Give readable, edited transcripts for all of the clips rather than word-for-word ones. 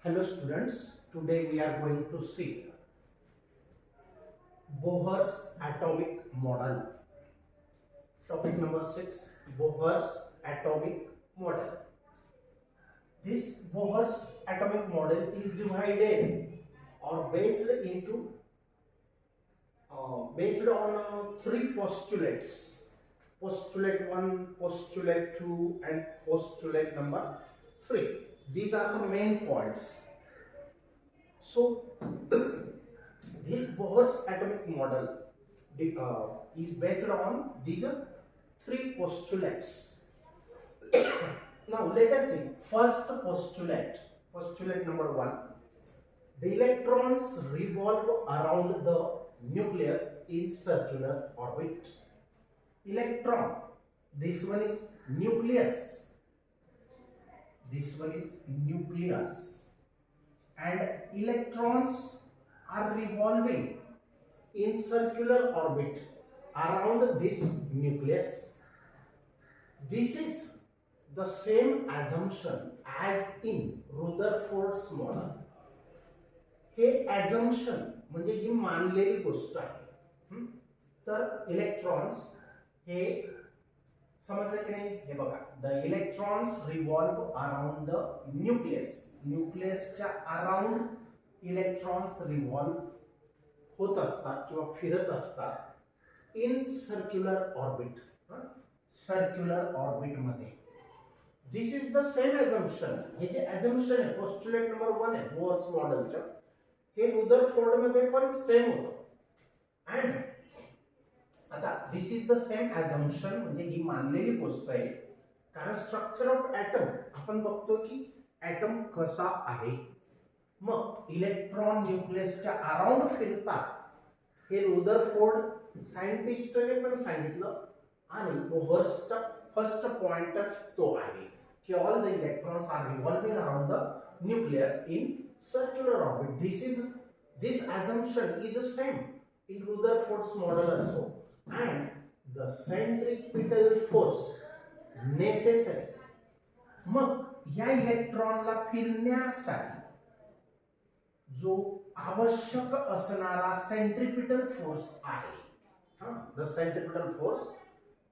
Hello students, today we are going to see Bohr's atomic model. Topic number 6, Bohr's atomic model. This Bohr's atomic model is divided or based on three postulates. Postulate 1, postulate 2 and postulate number 3. These are the main points. So this Bohr's atomic model is based on these three postulates. Now let us see first postulate. Postulate number 1. The electrons revolve around the nucleus in circular orbit. Electron, this one is nucleus. This one is nucleus. And electrons are revolving in circular orbit around this nucleus. This is the same assumption as in Rutherford's model. हे assumption म्हणजे ही मानलेली गोष्ट आहे. तर electrons हे समजलं की नाही? हे बघा, the electrons revolve around the nucleus. न्यूक्लियसच्या अराउंड इलेक्ट्रॉन्स रिव्हॉल्व होत असतात किंवा फिरत असतात in circular orbit. Circular orbit मध्ये. This is the same assumption. हे जे assumption आहे पोस्टुलेट नंबर 1 आहे बोर्स मॉडेलच्या, हे रुदरफोर्ड मध्ये पण सेम होतं. अँड आता दिस इज द सेम assumption म्हणजे ही मानलेली गोष्ट आहे. कारण स्ट्रक्चर ऑफ ॲटम आपण बघतो की ॲटम कसा आहे. मग इलेक्ट्रॉन न्यूक्लियसच्या अराउंड फिरतात हे रुदरफोर्ड सायंटिस्टने पण सांगितलं. आणि बोहर्सचा फर्स्ट पॉइंटच तो आहे की all the electrons are revolving around the nucleus in circular orbit. This assumption is the same in Rutherford's model also. And the centripetal force necessary. मग या इलेक्ट्रॉनला फिरण्यासाठी जो आवश्यक असणारा सेंट्रिपिटल फोर्स आहे, the centripetal force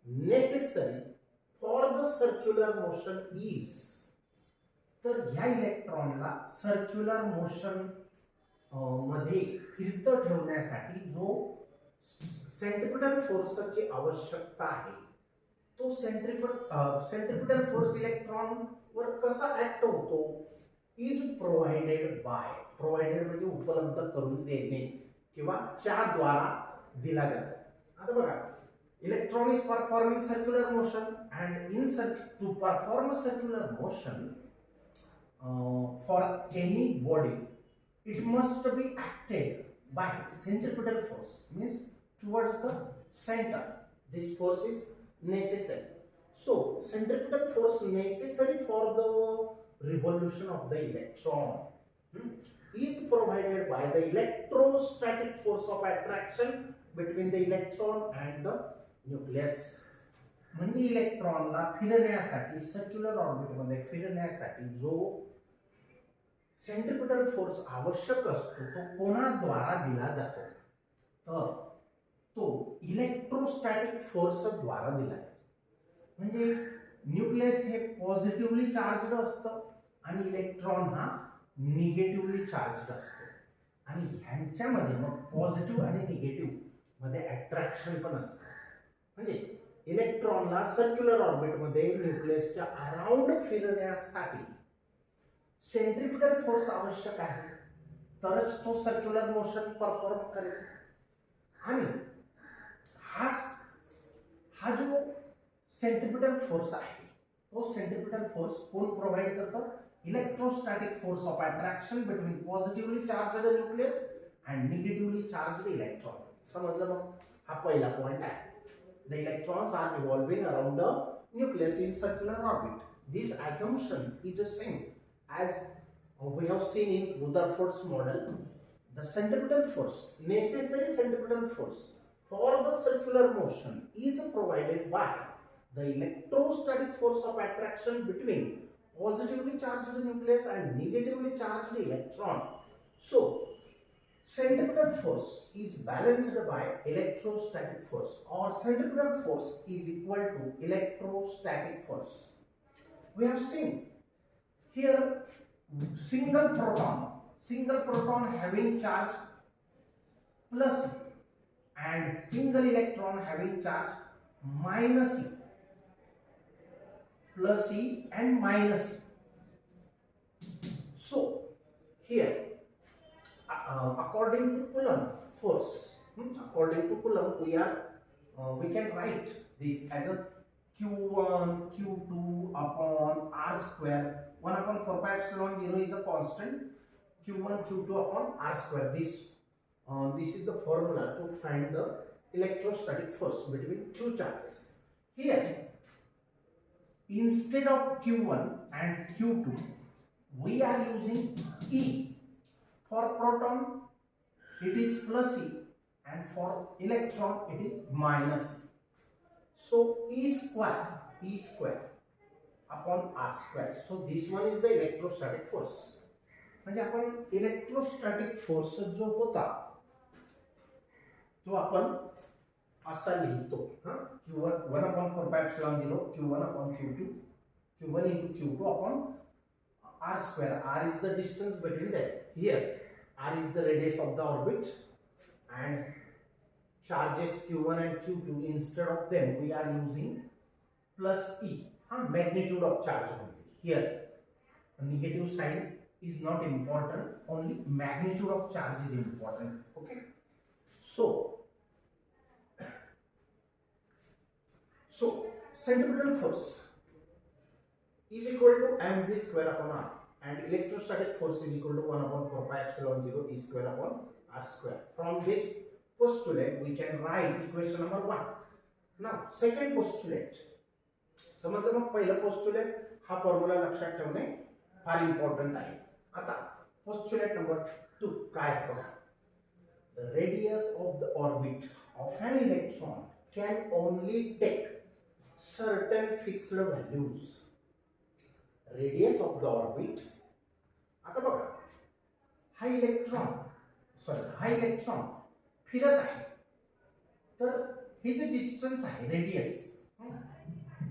necessary for the circular motion is. तर ह्या इलेक्ट्रॉनला circular motion मध्ये फिरत ठेवण्यासाठी जो सेंट्रिपिटल फोर्सची आवश्यकता आहे तो सेंट्रिपिटल फोर्स इलेक्ट्रॉन वर कसा ऍक्ट होतो इज प्रोव्हाइडेड बाय. प्रोव्हाइडेड म्हणजे उपलब्ध करून देणे किंवा च्या द्वारा दिला जातो. आता बघा, electron is performing circular motion and in to perform circular motion for any body it must be acted by centripetal force, means towards the center. This force is necessary. So centripetal force necessary for the revolution of the electron is provided by the electrostatic force of attraction between the electron and the nucleus. म्हणजे इलेक्ट्रॉनला फिरण्यासाठी circular orbit मध्ये फिरण्यासाठी जो centripetal force आवश्यक असतो तो कोणाद्वारा दिला जातो? तर तो इलेक्ट्रोस्टॅटिक फोर्स द्वारा दिला जातो. म्हणजे न्यूक्लियस हे पॉझिटिव्हली चार्जड असतं आणि इलेक्ट्रॉन हा निगेटिव्हली चार्जड असतो. आणि ह्यांच्यामध्ये मग पॉझिटिव्ह आणि निगेटिव्ह मध्ये अट्रॅक्शन पण असतं. म्हणजे इलेक्ट्रॉनला सर्क्युलर ऑर्बिट मध्ये न्यूक्लियसच्या अराउंड फिरण्यासाठी सेंट्रिपिटल फोर्स आवश्यक आहे, तरच तो सर्क्युलर मोशन परफॉर्म करेल. आणि हा जो सेंट्रिपिटल फोर्स आहे तो सेंट्रिपिटल फोर्स कोण प्रोव्हाइड करतं? Electrostatic force of attraction between positively charged nucleus and negatively charged electron. समजलं? मग हा पहिला पॉइंट आहे. The electrons are revolving around the nucleus in circular orbit. This assumption is the same as we have seen in Rutherford's model. The centripetal force, necessary centripetal force for the circular motion is provided by the electrostatic force of attraction between positively charged nucleus and negatively charged electron. So centripetal force is balanced by electrostatic force, or centripetal force is equal to electrostatic force. We have seen here single proton having charge plus E and single electron having charge minus E, plus E and minus E. So here according to Coulomb force, according to Coulomb we can write this as a Q1 Q2 upon R square. 1 upon 4 pi epsilon 0 is a constant. Q1 Q2 upon R square. This is the formula to find the electrostatic force between two charges. Here, instead of Q1 and Q2, we are using E. For proton, it is plus E, and for electron, it is minus E. So E square upon R square. So this one is the electrostatic force. म्हणजे आपण electrostatic force जो होता तो आपण असा लिहितो, Q1 1 upon 4 pi epsilon 0 Q1 upon Q2 Q1 into Q2 upon R square. R is the distance between them. Here R is the radius of the orbit, and charges Q1 and Q2, instead of them we are using plus E, magnitude of charge only. Here a negative sign is not important, only magnitude of charge is important. Okay, so centripetal force is equal to mv square upon r, and electrostatic force is equal to 1 upon 4 pi epsilon 0 e square upon r square. From this postulate we can write equation number 1. Now second postulate, समजलं मग पहिलं postulate हा formula लक्षात ठेवणे फार important आहे. आता postulate number 2 काय बघा. The radius of the orbit of an electron can only take certain fixed values. Radius of the orbit, आता बघा हा इलेक्ट्रॉन फिरत आहे, तर हे जे डिस्टन्स आहे रेडियस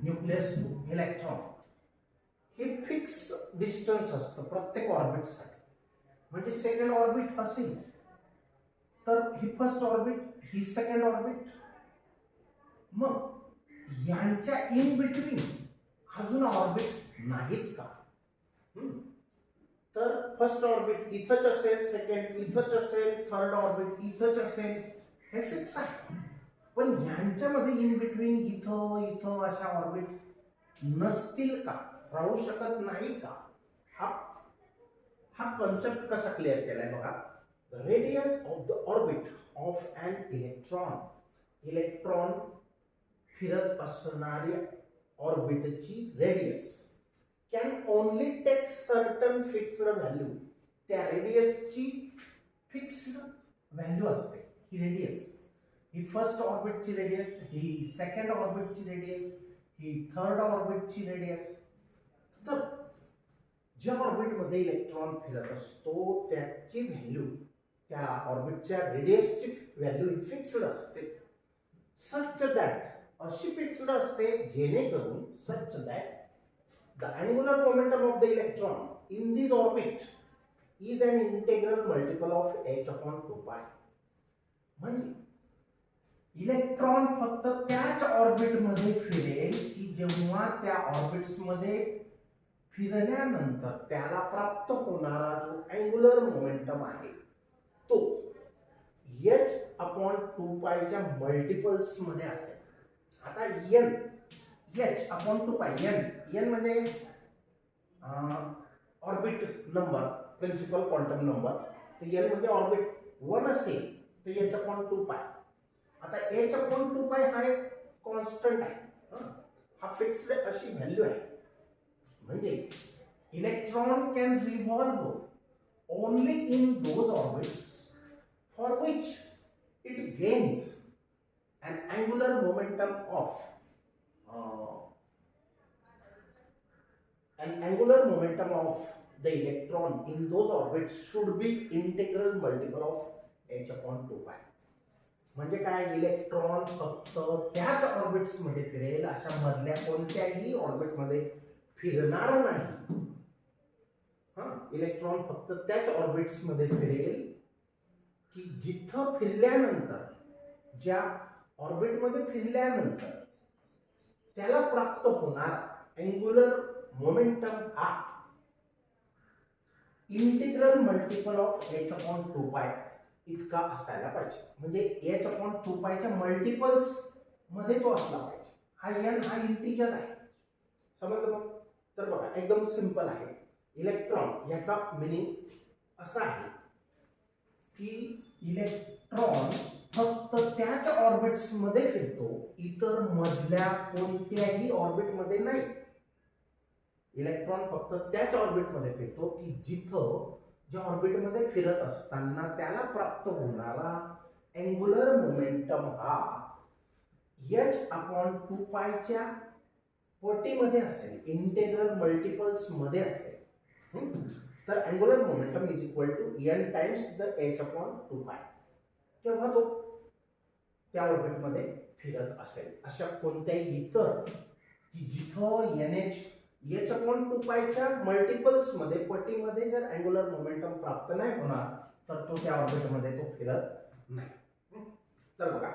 न्यूक्लियस टू इलेक्ट्रॉन, हे फिक्स डिस्टन्स असतं प्रत्येक ऑर्बिट साठी. म्हणजे सेकंड ऑर्बिट असेल तर ही फर्स्ट ऑर्बिट, ही सेकंड ऑर्बिट, मग यांच्या इन बिटवीन अजून ऑर्बिट नाहीत का? तर फर्स्ट ऑर्बिट इथंच असेल, सेकंड इथंच असेल, थर्ड ऑर्बिट इथंच असेल, हे फिक्स आहे. पण यांच्यामध्ये इन बिटवीन इथं इथं अशा ऑर्बिट नसतील का, राहू शकत नाही का? हा कॉन्सेप्ट कसा क्लिअर केलाय बघा. The radius of the orbit of an electron फिरत असणाऱ्या ऑर्बिटची radius can only take certain fixed value. त्या रेडियसची फिक्स्ड व्हॅल्यू असते. ही रेडियस, ही फर्स्ट ऑर्बिटची रेडियस, ही सेकंड ऑर्बिटची रेडियस, ही थर्ड ऑर्बिटची रेडियस. तर ज्या ऑर्बिट मध्ये इलेक्ट्रॉन फिरत असतो त्याची व्हॅल्यू, त्या ऑर्बिटच्या रेडियसची व्हॅल्यू ही फिक्स्ड असते. सच दॅट, अशी फिक्स्ड असते जेणेकरून such that the angular momentum of the electron in this orbit is an integral multiple of h upon 2 pi. म्हणजे इलेक्ट्रॉन फक्त त्याच ऑर्बिट मध्ये फिरेल की जेव्हा त्या ऑर्बिट्स मध्ये फिरल्यानंतर त्याला प्राप्त होणारा जो अँग्युलर मोमेंटम आहे तो h upon 2 pi च्या मल्टिपल्स मध्ये असेल. आता n h upon 2 pi, n म्हणजे orbit number, principal quantum number. तर n म्हणजे ऑर्बिट 1 असेल तर h upon 2 pi. आता h upon 2 pi हा एक कॉन्स्टंट आहे, हा फिक्स्ड अशी व्हॅल्यू आहे. म्हणजे electron can revolve only in those orbits for which it gains an angular momentum of an angular momentum of the electron in those orbits should be integral multiple of h upon 2 pi. म्हणजे काय, electron फक्त त्याच orbits मध्ये फिरेल, अशा मधल्या कोणत्याही orbit मध्ये फिरणार नाही. इलेक्ट्रॉन फक्त त्याच ऑर्बिट्स मध्ये फिरेल की जिथं फिरल्यानंतर, ज्या ऑर्बिट मध्ये फिरल्यानंतर त्याला प्राप्त होणार अँग्युलर मोमेंटम हा integral multiple of h upon 2 पाय इतका असायला पाहिजे. म्हणजे h अपॉन 2 पायच्या मल्टिपल्स मध्ये तो असला पाहिजे. हा n हा इंटिजर आहे, समजलं मग? तर बघा एकदम सिंपल आहे. इलेक्ट्रॉन याचा मीनिंग असा आहे की इलेक्ट्रॉन फक्त त्याच ऑर्बिट्स मध्ये फिरतो, इतर मधल्या कोणत्याही ऑर्बिट मध्ये नाही. इलेक्ट्रॉन फक्त त्याच ऑर्बिट मध्ये फिरतो की जिथं ज्या ऑर्बिट मध्ये फिरत असताना त्याला प्राप्त होणारा अँग्युलर मोमेंटम हा h अपॉन 2 पायच्या पटीमध्ये असेल, इंटेग्रल मल्टिपल्स मध्ये असेल. तर angular momentum is equal to n times the h upon 2 pi. तेव्हा तो त्या ऑर्बिट मध्ये फिरत असेल. अशा कोणत्याही इतर की जिथं h अपॉन 2 पायच्या मल्टिपल्स मध्ये पटीमध्ये जर अँग्युलर मोमेंटम प्राप्त नाही होणार तर तो त्या ऑर्बिट मध्ये तो फिरत नाही. तर बघा,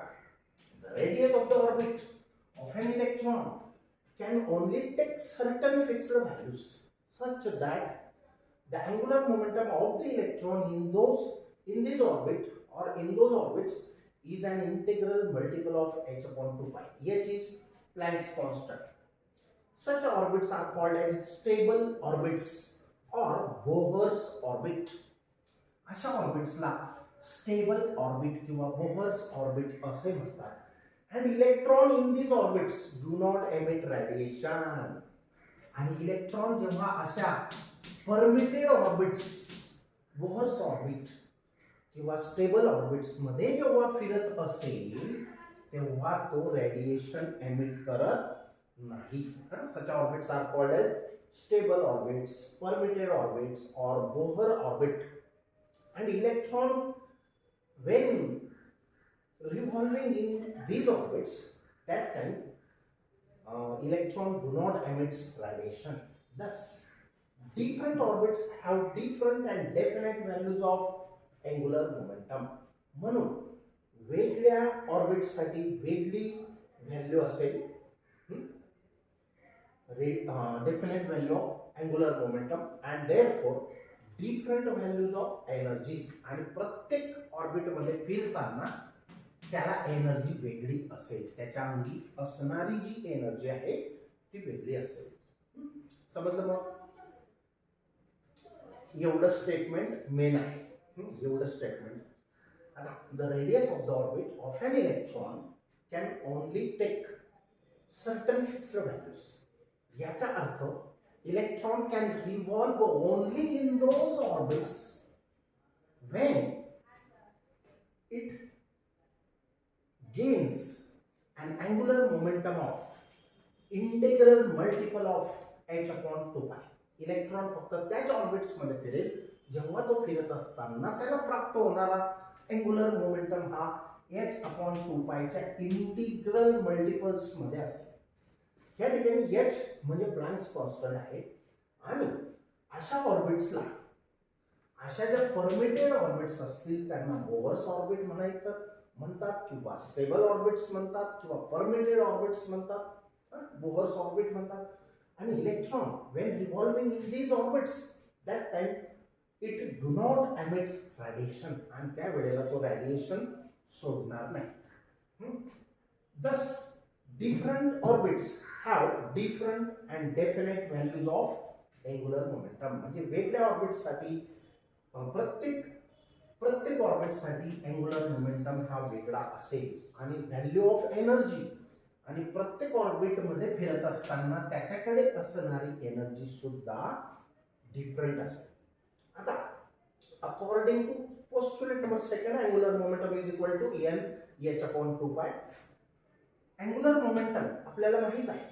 the radius of the orbit of an electron can only take certain fixed values such that the angular momentum of the electron in this orbit or in those orbits is an integral multiple of h upon 2 pi. H is Planck's constant. Such orbits are called as stable orbits or Bohr's orbit. अशा ऑर्बिट्सला stable orbit किंवा Bohr's orbit असे म्हणतात. And electron in these orbits do not emit radiation. आणि electron जेव्हा अशा permitted orbits, Bohr's orbit किंवा stable orbits मध्ये जेव्हा फिरत असेल तेव्हा तो रेडिएशन एमिट करत नाही. Such orbits are called as stable orbits, permitted orbits or Bohr orbit. And electron when revolving in these orbits, that time electron do not emit radiation. Thus different orbits have different and definite values of angular momentum. म्हणून वेगळ्या orbit साठी वेगळी value असेल, definite value of angular momentum and therefore different values of energies. आणि प्रत्येक orbit मध्ये फिरताना त्याला एनर्जी वेगळी असेल, त्याच्या अंगी असणारी जी एनर्जी आहे ती वेगळी असेल. समजलं मग? एवढं स्टेटमेंट मेन आहे. एवढं स्टेटमेंट. आता the radius of the orbit of an electron can only take certain fixed values. याचा अर्थ electron can revolve only in those orbits when it gains an angular momentum of integral multiple of h upon 2 pi. Electron फक्त त्याच orbits मध्ये फिरेल जेव्हा तो फिरत असताना त्याला प्राप्त होणारा अँग्युलर मोमेंटम हा h अपॉन 2 पायच्या इंटिग्रल मल्टिपल्स मध्ये असेल. या ठिकाणी h म्हणजे प्लँक्स कॉन्स्टंट आहे. आणि अशा ऑर्बिट्सला, अशा ज्या परमिटेड ऑर्बिट्स असतील त्यांना बोहर्स ऑर्बिट म्हणतात किंवा स्टेबल ऑर्बिट्स म्हणतात किंवा परमिटेड ऑर्बिट्स म्हणतात, बोहर्स ऑर्बिट म्हणतात. आणि electron when revolving in these orbits that time it do not emits radiation. आणि त्या वेळेला तो रेडिएशन सोडणार नाही. thus different orbits have different and definite values of angular momentum. म्हणजे वेगळ्या ऑर्बिट्स साठी प्रत्येक ऑर्बिट साठी अँग्युलर मोमेंटम हा वेगळा असेल आणि व्हॅल्यू ऑफ एनर्जी आणि प्रत्येक ऑर्बिट मध्ये फिरत असताना त्याच्याकडे असणारी एनर्जी सुद्धा डिफरंट असेल. आता according to postulate number second, angular momentum is equal to n h upon 2 pi. Angular momentum आपल्याला माहित आहे,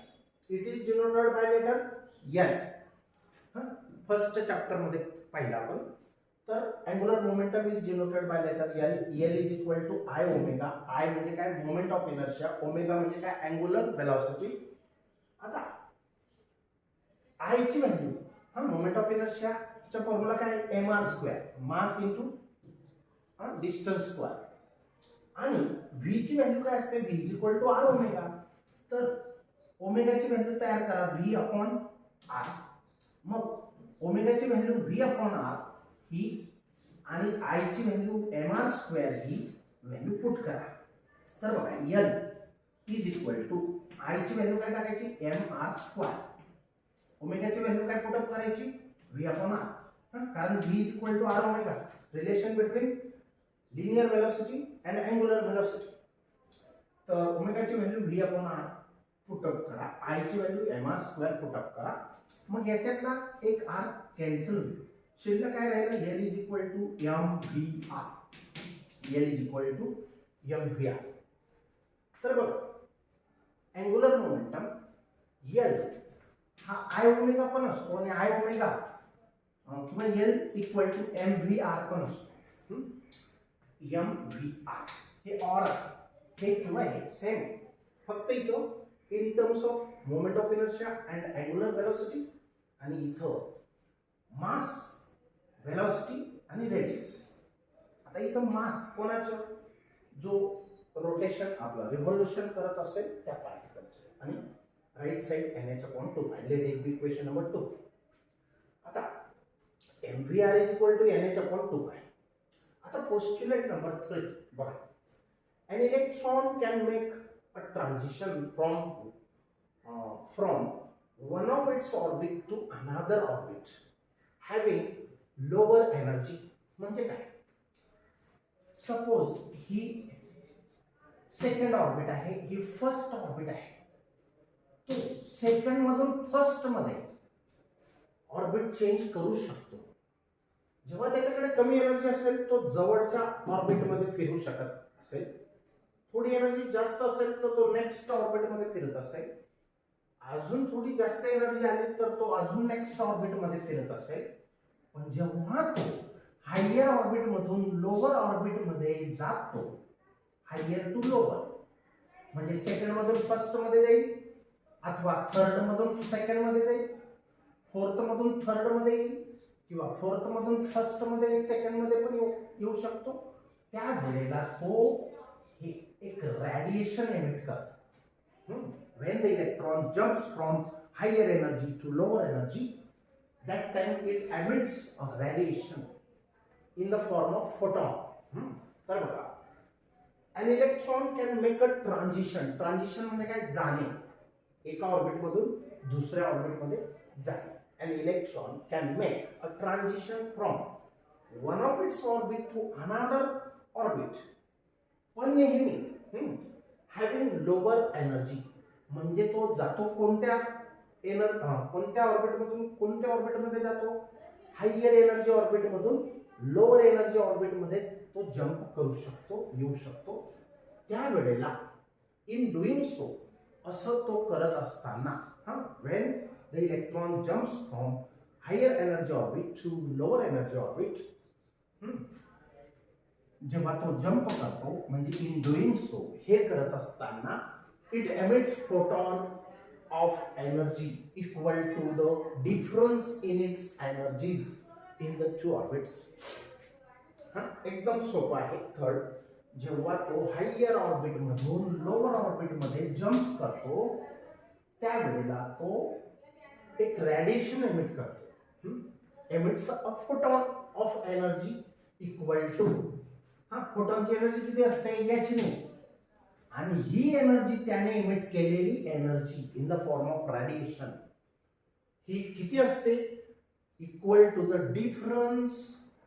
it is denoted by letter n. First chapter मध्ये पाहिला आपण. तर angular momentum is denoted by letter L. L is equal to I omega. I म्हणजे काय, moment of inertia. Omega म्हणजे काय, अँग्युलर वेलोसिटी. आता आय ची व्हॅल्यू, हा मोमेंट ऑफ इनर्शिया चा फॉर्म्युला काय, M R square, mass into distance square. आणि व्ही ची व्हॅल्यू काय असते, V is equal to R omega. तर ओमेगाची व्हॅल्यू तयार करा, व्ही अपॉन आर. मग ओमेगाची व्हॅल्यू व्ही अपॉन आर ही आणि आय ची व्हॅल्यू एम आर स्क्वेअर ही व्हॅल्यू पुट करा. तर बघा L is equal to I ची व्हॅल्यू काय टाकायची, एम आर स्क्वेअर. ओमेगाची व्हॅल्यू काय पुट अप करायची, व्ही अपॉन आर. कारण V is equal to R omega, relation between linear velocity and angular velocity. तर ओमेगाची value V upon R put up करा, आय ची value M R square put up करा. मग याच्यातला एक आर कॅन्सल होईल, शिल्लक काय राहिलं, L is equal to M V R. L is equal to M V R. तर बघ अँग्युलर मोमेंटम एल हा आय ओमेगा पण असतो आणि आय ओमेगा किंवा L equal to M V R पण असतो. एम व्ही आर हे ऑर हे किंवा हे सेम, फक्त इथं in terms of moment of inertia and angular velocity, आणि इथं मास, वेलोसिटी आणि रेडियस. आता इथं मास कोणाचं, जो रोटेशन आपलं रिव्होल्यूशन करत असेल त्या पार्टिकलचे, आणि right side NH/2. Late it be equation number 2. आता mvr is equal to NH/2. आता पोस्टुलेट नंबर 3 बघा. An electron can make a transition from one of its orbit to another orbit having lower energy. म्हणजे काय, suppose ही second orbit आहे, ही first orbit आहे. तो second मधून first मध्ये orbit change करू शकतो. जेव्हा त्याच्याकडे कमी एनर्जी असेल तो जवळच्या ऑर्बिट मध्ये फिरू शकत असेल, थोडी एनर्जी जास्त असेल तर तो नेक्स्ट ऑर्बिट मध्ये फिरत असेल, अजून थोडी जास्त एनर्जी आली तर तो अजून नेक्स्ट ऑर्बिट मध्ये फिरत असेल. पण जेव्हा तो हायर ऑर्बिट मधून लोअर ऑर्बिट मध्ये जातो, हायर टू लोअर म्हणजे सेकंड मधून फर्स्ट मध्ये जाईल, अथवा थर्ड मधून सेकंड मध्ये जाईल, फोर्थ मधून थर्ड मध्ये येईल, किंवा फोर्थ मधून फर्स्ट मध्ये सेकंड मध्ये पण येऊ शकतो. त्या वेळेला तो हे एक रेडिएशन एमिट करतो. when the electron jumps from higher energy to lower energy, that time it emits a radiation in the form of photon. तर बघा, an electron can make a transition. Transition म्हणजे काय, जाणे, एका ऑर्बिट मधून दुसऱ्या orbit मध्ये जाणे. An electron can make a transition from one of its orbit to another orbit, पण नेहमी having lower energy. म्हणजे तो जातो कोणत्या ऑर्बिट मधून कोणत्या ऑर्बिट मध्ये जातो, हायर एनर्जी ऑर्बिट मधून लोअर एनर्जी ऑर्बिट मध्ये तो जंप करू शकतो, येऊ शकतो. त्यावेळेला इन डुईंग सो, असं तो करत असताना, when the electron jumps from higher energy orbit to lower energy orbit, जेव्हा तो जंप करतो म्हणजे इन डुईंग सो, हे करत असताना it emits photon of energy equal to the difference in its energies in the two orbits. एकदम सोपं आहे. थर्ड, जेव्हा तो हायर ऑर्बिट मधून लोअर ऑर्बिट मध्ये जंप करतो त्यावेळेला तो एक रेडिएशन एमिट करतो. Emits a photon of energy equal to, फोटॉनची एनर्जी किती असते, याची नाही, आणि ही एनर्जी त्याने एमिट केलेली energy in the form of radiation ही किती असते, equal to the difference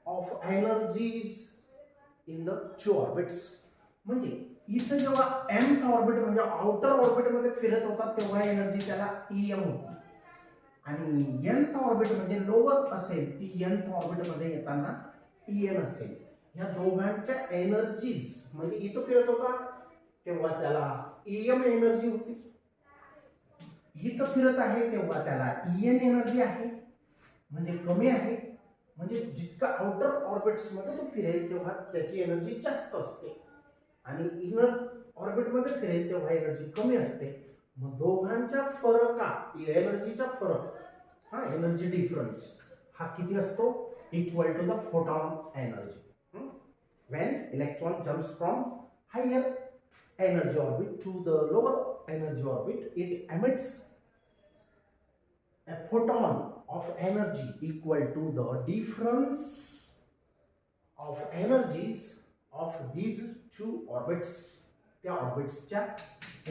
of energies in the two orbits. म्हणजे इथं जेव्हा mth ऑर्बिट म्हणजे आउटर ऑर्बिट मध्ये फिरत होता तेव्हा एनर्जी त्याला em होती, आणि nth ऑर्बिट म्हणजे लोअर असेल ती nth ऑर्बिट मध्ये येताना en असेल. ह्या दोघांच्या एनर्जीज म्हणजे इथं फिरत होता तेव्हा त्याला em एनर्जी होती, इथं फिरत आहे तेव्हा त्याला en एनर्जी आहे. म्हणजे कमी आहे, म्हणजे जितका आउटर ऑर्बिट्स मध्ये तो फिरेल तेव्हा त्याची एनर्जी जास्त असते आणि इनर ऑर्बिट मध्ये फिरेल तेव्हा एनर्जी कमी असते. मग दोघांच्या एनर्जीचा फरक, हा एनर्जी डिफरन्स हा किती असतो? Equal to the photon energy. when electron jumps from higher energy orbit to the lower energy orbit, it emits a photon of energy equal to the difference of energies of these two orbits. त्या ऑर्बिट्सच्या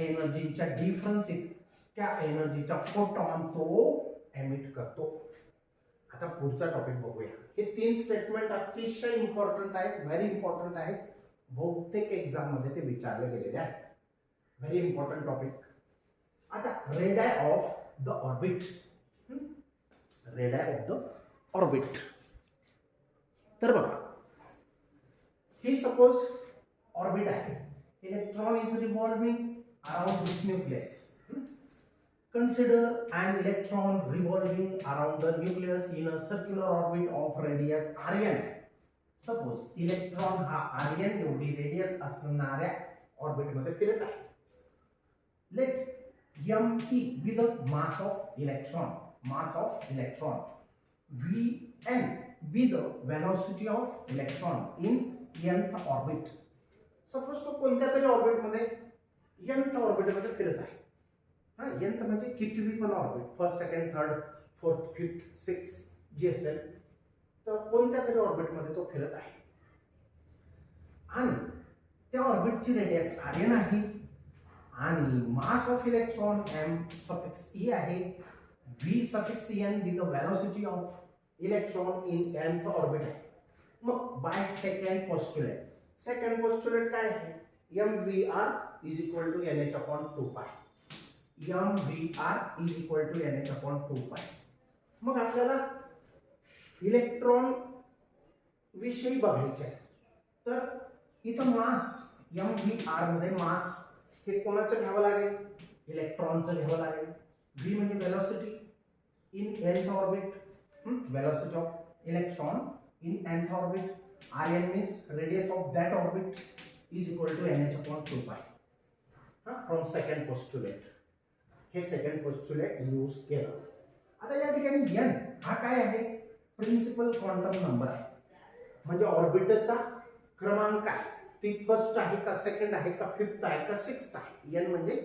एनर्जीच्या difference त्या एनर्जीचा photon तो emit करतो. आता पुढचा topic बघूया. हे 3 statement अतिशय important आहेत, व्हेरी इम्पॉर्टंट आहेत. बहुतेक एक्झाम मध्ये ते विचारले गेलेले आहेत. Very important topic. आता radii of the orbit. Radii of the orbit. तर बघा, ही सपोज ऑर्बिट आहे. Electron is revolving around this nucleus. Consider an electron revolving around the nucleus in a circular orbit of radius rn. Suppose electron हा rn एवढी radius असणाऱ्या orbit मध्ये फिरत आहे. Let m(e) be the mass of electron. Vn be the velocity of electron in nth orbit. Suppose तो कोणत्या तरी orbit मध्ये nth ऑर्बिट मध्ये फिरत आहे. यंत्र म्हणजे कितीवी पण orbit, first second third fourth fifth six जी असेल तर कोणत्या तरी ऑर्बिट मध्ये तो फिरत आहे आणि त्या ऑर्बिटची रेडियस rn आहे आणि मास ऑफ इलेक्ट्रॉन m(e) आहे. v(n) be the velocity of electron in nth orbit आहे. मग बाय सेकंड पोस्टुलेट काय आहे? mvr is equal to nh/2π. mvr is equal to nh/2π. मग आपल्याला इलेक्ट्रॉन विषयी बघायचे आहे. तर इथं मास mvr मध्ये मास हे कोणाचं घ्यावं लागेल? इलेक्ट्रॉनचं घ्यावं लागेल. v म्हणजे velocity in nth orbit, velocity of electron in nth orbit. rn means radius of that orbit is equal to nh/2π. From second postulate. हे सेकंड पोस्टुलेट यूज केलं. आता या ठिकाणी n हा काय आहे? प्रिन्सिपल क्वांटम नंबर आहे. म्हणजे ऑर्बिटचा क्रमांक आहे. ती फर्स्ट आहे का सेकंड आहे का फिफ्थ आहे का सिक्स्थ आहे. n म्हणजे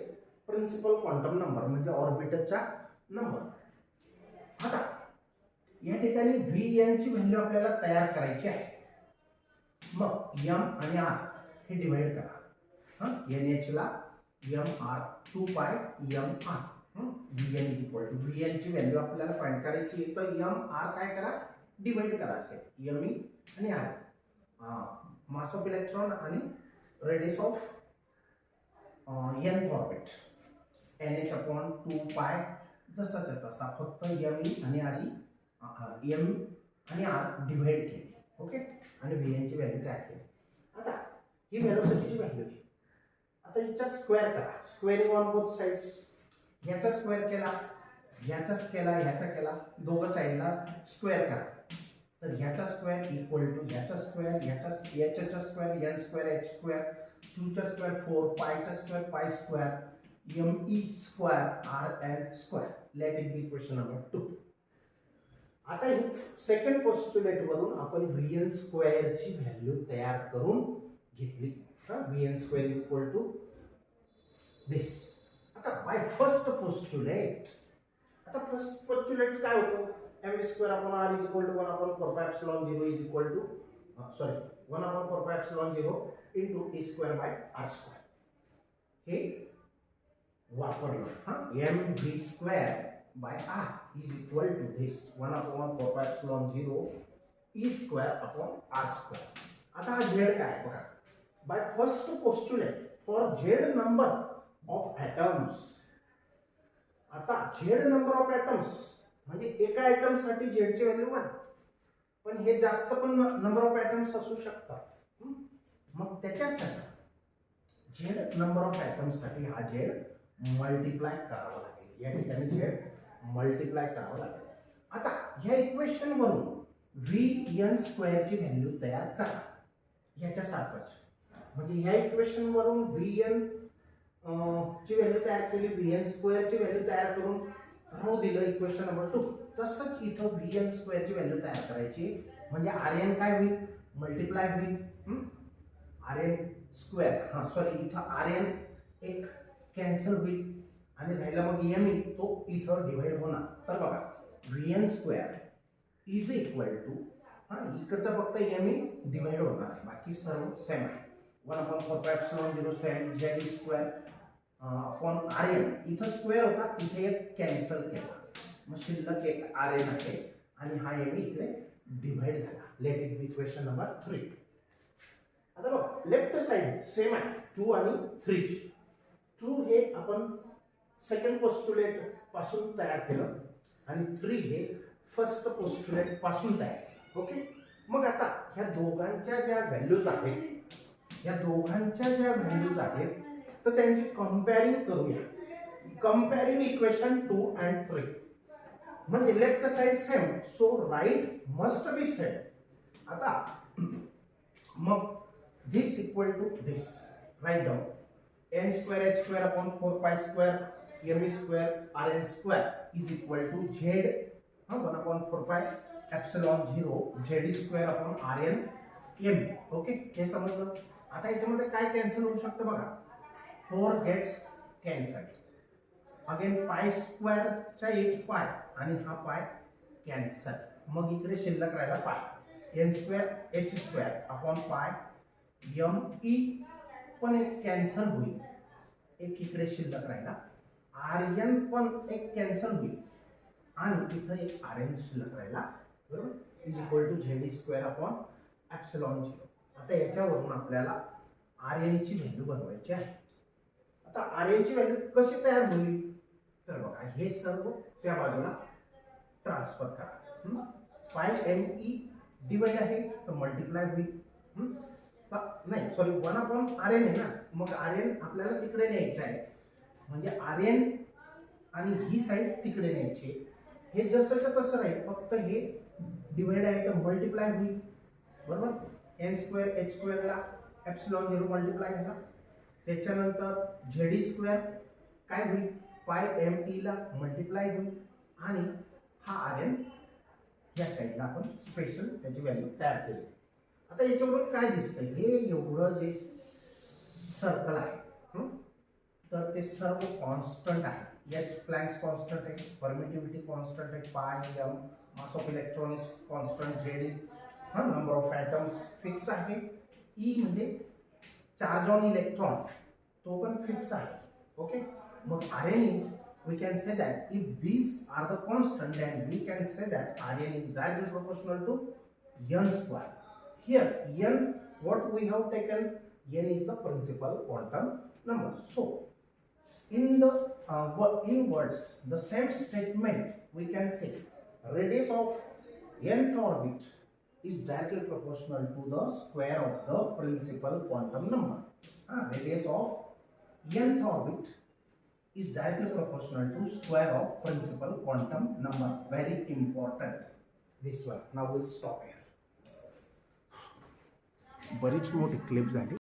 प्रिन्सिपल क्वांटम नंबर म्हणजे ऑर्बिटचा नंबर. आता या ठिकाणी vn ची व्हॅल्यू आपल्याला तयार करायची आहे. मग m आणि r हे डिवाइड करा. nh ला mr 2π mr. vn is equal to vn ची व्हॅल्यू आपल्याला फाइंड करायची आहे. तर mr काय करा? डिवाइड करा असे. me आणि r मास ऑफ इलेक्ट्रॉन आणि radius of nth orbit nh/2π. जसाच्या तसा फक्त me आणि r m आणि r डिवाइड केली. ओके. आणि vn ची व्हॅल्यू तयार केली. आता ही वेलोसिटीची व्हॅल्यू आहे. आता याचा स्क्वेअर करा. Squaring on both sides. याचा स्क्वेअर केला, याचाच केला, ह्याचा केला, दोघं साइडला स्क्वेअर करा. तर ह्याचा स्क्वेअर इक्वल टू ह्याचा स्क्वेअर, याचा square n square h square, 2 चा स्क्वेअर 4, पायचा square pi square, me square rn square. Let it be equation number 2. आता हे सेकंड पोस्टुलेट वरून आपण vn स्क्वेअर ची व्हॅल्यू तयार करून घेतली. vn square is equal to this. आता बाय फर्स्ट पोस्टुलेट, आता फर्स्ट पोस्टुलेट काय होतं? mv square upon r is equal to 1/4π epsilon 0 is equal to 1/4π epsilon 0 into e square by r square. हे वापरलं. mv square by r is equal to this 1/4π epsilon 0 e square upon r square. आता हा z काय बघा. by first postulate for z number of atoms. आता z number of atoms म्हणजे एका atom साठी z ची व्हॅल्यू 1. पण हे जास्त पण नंबर ऑफ एटम्स असू शकतात. मग त्याच्यासाठी z नंबर ऑफ एटम्स साठी हा z मल्टिप्लाय करावा लागेल. या ठिकाणी z मल्टिप्लाय करावं लागेल. आता ह्या इक्वेशन वरून Vn स्क्वेअरची व्हॅल्यू तयार करा ह्याच्या सारखंच. म्हणजे ह्या इक्वेशन वरून Vn ची व्हॅल्यू तयार केली, Vn स्क्वेअरची व्हॅल्यू तयार करून रो दिलं इक्वेशन नंबर 2. तसंच इथं Vn स्क्वेअरची व्हॅल्यू तयार करायची. म्हणजे Rn काय होईल, मल्टिप्लाय होईल Rn स्क्वेअर, सॉरी इथं Rn एक कॅन्सल होईल आणि राहिला मग Me तो इथं डिवाइड होणार. तर बघा Vn square is equal to इकडचा फक्त Me डिवाइड होणार आहे, बाकी सर्व सेम आहे. 1/4 same Z square upon Rn. इथं स्क्वेअर होता, इथे एक कॅन्सल केला, मग शिल्लक एक Rn आहे आणि हा Me इकडे डिवाइड झाला. Late it be equation number 3. आता बघा लेफ्ट साइड सेम आहे 2 आणि 3 ची. 2 हे आपण सेकंड पोस्टुलेट पासून तयार केलं आणि 3 हे फर्स्ट पोस्टुलेट पासून तयार केलं. ओके, मग आता ह्या दोघांच्या ज्या व्हॅल्यूज आहेत तर त्यांची कंपेअरिंग करूया. कंपेअरिंग इक्वेशन 2 and 3. म्हणजे left side same, so right must be same. आता मग this equal to this, write down n square h square upon 4 pi square me square Rn square is equal to z 1/4 pi epsilon 0 z square upon Rn m. Okay, हे समजलं. आता याच्यामध्ये काय cancel होऊ शकतं बघा, 4 gets cancel, again pi square चा एक पाय आणि हा पाय कॅन्सल, मग इकडे शिल्लक राहिला पाय n square h square upon pi Me पण एक कॅन्सल होईल, एक इकडे शिल्लक राहिला, Rn पण एक कॅन्सल होईल आणि इथं एक Rn शिल्लक राहिला, बरोबर, is equal to Z square upon epsilon 0. आता याच्यावरून आपल्याला Rn ची व्हॅल्यू बनवायची आहे. आता Rn ची व्हॅल्यू कशी तयार होईल, तर बघा हे सर्व त्या बाजूला ट्रान्सफर करा. पाय Me डिवाइड आहे तर मल्टिप्लाय होईल, नाही सॉरी 1/Rn आहे ना, मग Rn आपल्याला तिकडे न्यायचं आहे, म्हणजे Rn आणि ही साइड तिकडे न्यायची. हे जसंच्या तसं राहील, फक्त हे डिवाइड आहे तर मल्टिप्लाय होईल, बरोबर. n स्क्वेअर h स्क्वेअरला एप्सिलॉन 0 मल्टिप्लाय झाला, त्याच्यानंतर Z स्क्वेअर काय होईल, पाय Me ला मल्टिप्लाय होईल आणि हा Rn या साइडला आपण स्पेशल त्याची व्हॅल्यू तयार केली. आता याच्यावरून काय दिसतंय, हे एवढं जे सर्कल आहे तर ते सर्व कॉन्स्टंट आहे. H प्लॅंक्स कॉन्स्टंट आहे, परमिटिव्हिटी कॉन्स्टंट आहे, pi m mass of electrons constant, Z is number of atoms fix आहे, E म्हणजे चार्ज ऑन इलेक्ट्रॉन तो पण फिक्स आहे. ओके, मग Rn is, we can say that if these are the constant, then we can say that Rn is directly proportional to n square. Here n, what we have taken, n is the principal quantum number. So in the in words the same statement we can say radius of nth orbit is directly proportional to the square of the principal quantum number. Radius of nth orbit is directly proportional to square of principal quantum number. Very important this one. Now we'll stop here. बरीच मोठी clip झाली.